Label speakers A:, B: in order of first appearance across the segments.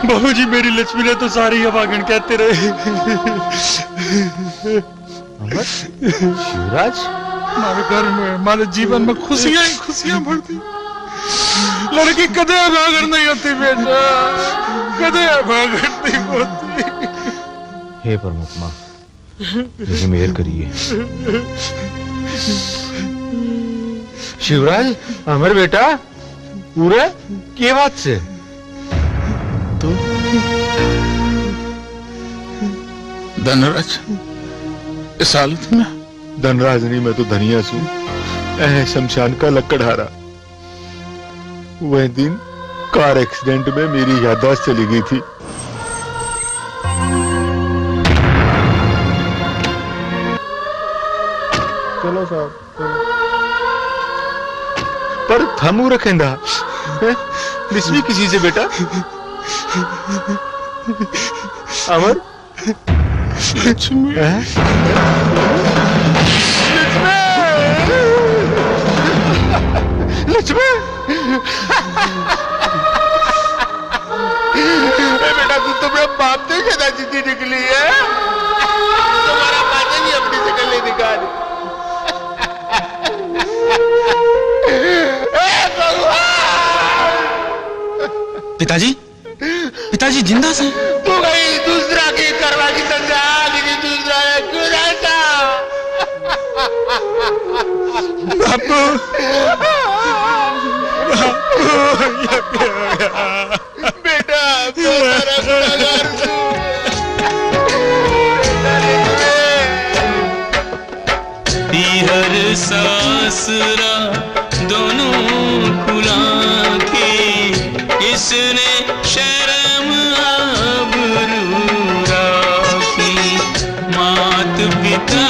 A: बाबूजी मेरी लक्ष्मी ने तो सारी अभागन कहते रहे।
B: अमर, शिवराज,
A: हमारे घर में, हमारे जीवन में खुशियां ही खुशियां भरती। लड़की कदे अभागन नहीं होती बेटा, कदे अभागन नहीं होती।
B: हे परमात्मा, मुझे मेहर करिए। शिवराज, अमर बेटा, पूरे के बात से
A: तो धनराज इस हालत में?
C: धनराज नहीं, मैं तो धनिया सू। शमशान का लकड़हारा। वह दिन कार एक्सीडेंट में मेरी याददाश्त चली गई थी। चलो साहब, पर थमू रखेंदा लिस्वी किसी से बेटा। अमर,
A: लक्ष्मी,
C: लक्ष्मी, बेटा तू तो मेरा बाप से ज्यादा जिद्दी निकली है। तुम्हारा बातें भी अपनी शकल नहीं दिखा।
D: पिताजी, पिताजी जिंदा से?
C: तू गई दूसरा की करवा की तंजा, लेकिन दूसरा है क्यों रहता?
A: बापू, ये क्या हो गया?
C: बेटा, मेरा गुनाहगार तू।
E: हर सासरा दोनों खुला के इसने शर्म आबरू राखी। मात पिता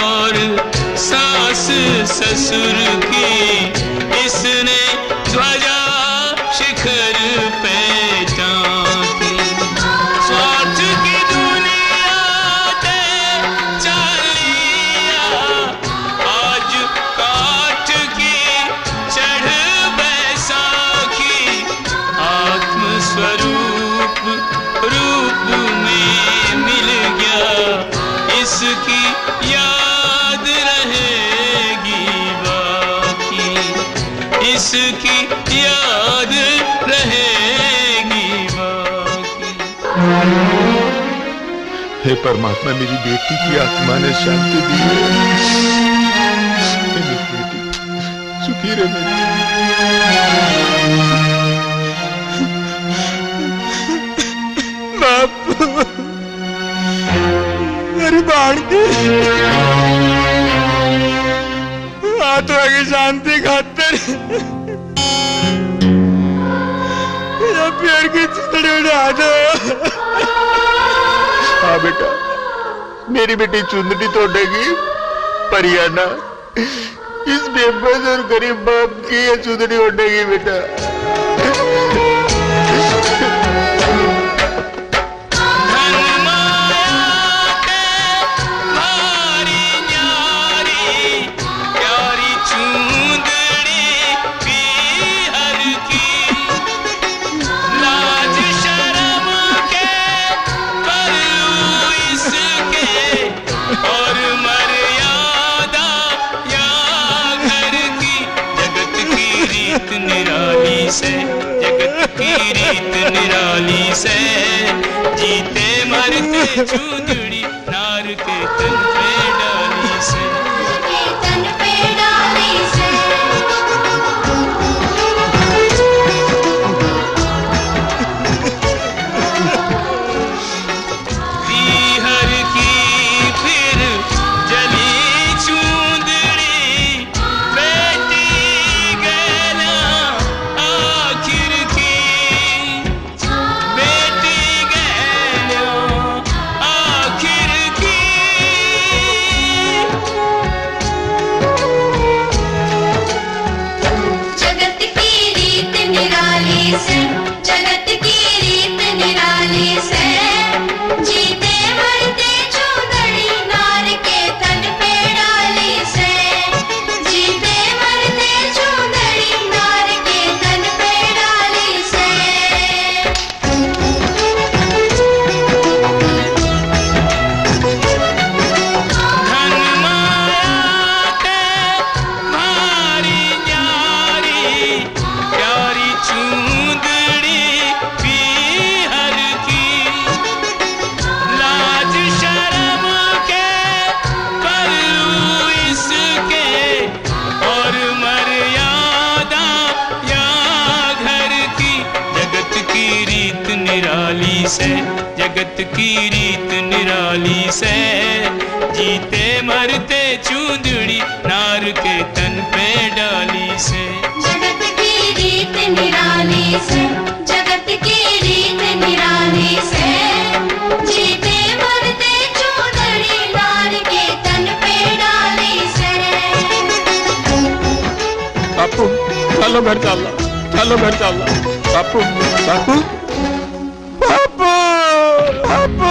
E: और सास ससुर की इसने ध्वजा शिखर पे टांगी। स्वार्थ की दुनिया ते चालिया, आज काट की चढ़ बैसाखी। आत्म स्वरूप रूप में मिल गया, इसकी याद रहेगी बाकी। इसकी याद रहेगी बाकी।
C: हे परमात्मा, मेरी बेटी की आत्मा ने शांति दी है। मेरी बेटी सुखी रहे।
A: बापू, मेरी बाड़की आत्मा की शांति खातिर या पेड़ की चुनरी उड़ा दो।
C: हाँ बेटा, मेरी बेटी चुंदड़ी तोड़ेगी, पर याना इस बेबस और गरीब बाप की ये चुंदड़ी उड़ेगी बेटा।
E: जगत की रीत निराली से, जीते मरते चूंदड़ी नार के तन पे डाली से। तन पे डाली से। पीहर की फिर जली चूंदड़ी, बेटी गैला आखिर की। बेटी गैला आखिर की। से, जगत की रीत निराली से, जीते मरते चूंदड़ी नार के तन पे डाली से।
F: जगत की रीत निराली से, जगत की रीत निराली से, जीते मरते चूंदड़ी नार के तन पे डाली से।
B: बापू चलो घर चलना, चलो घर चलना। बापू बापू बापू बापू